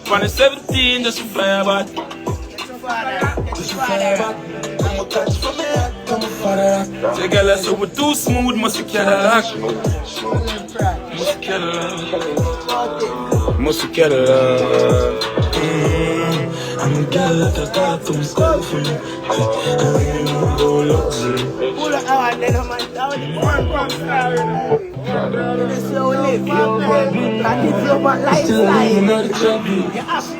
On the 17, just to fly about. The girl is super too smooth, must be Cadillac. Must be Cadillac. I'm a girl that I got to school for you. Pull up our gentleman, that was the one star. This is how we live. That is your lifestyle. You have to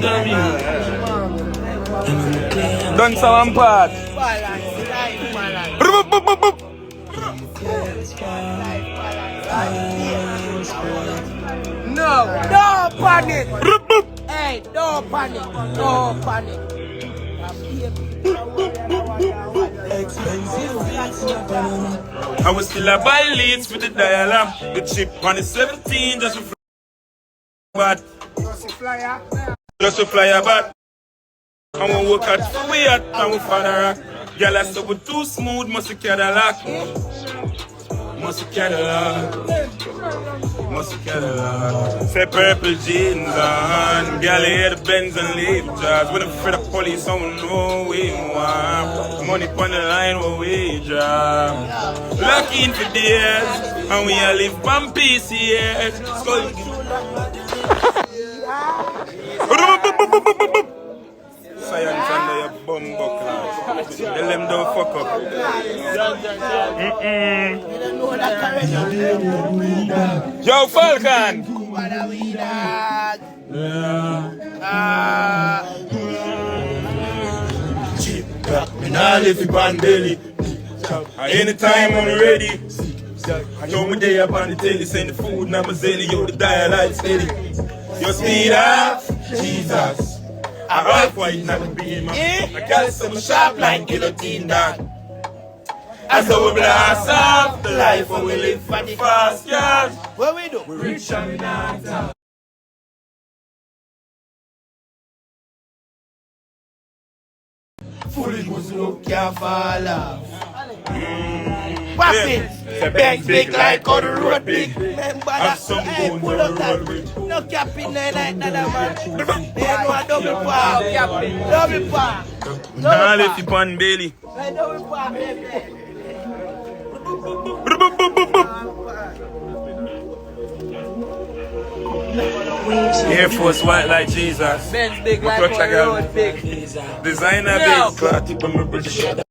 know that. Done some part. No panic. Hey, no panic. No panic. I was still a buy leads with the dial-up. The chip on the 17 just to fly back. Just to fly back. I won't work at way at our father rock. Girl, I said we're too smooth, must be Cadillac. Must be Cadillac. Must be Cadillac. Say purple jeans on. Girl, hear the Benz and leave jobs. When I'm afraid of police, I don't know we want. Money on the line where we drop. Lucky in for days. And we all live one piece here. Science under your bumbo class. Tell them don't fuck up. Yo, Falcon! Chip back, me nah live in Bandeli. Anytime I'm ready. I know me day up on the telly, send the food, now my zelly, yo, the dial steady. Yo, speed up, Jesus. I rock white, not the beam. I got some sharp like guillotine dog. As we blast off the life when we live for the fast years. What we do? We rich and we not out. Fully goes look can't fall off. What's it? Banks big like on the road big. Remember that? Hey, pull up that. No cap in there like that, man. They know a double power. Double power. Nah, lift it on Bailey. Double power, baby. Air Force white like Jesus. Benz big like on the road big. Designer big.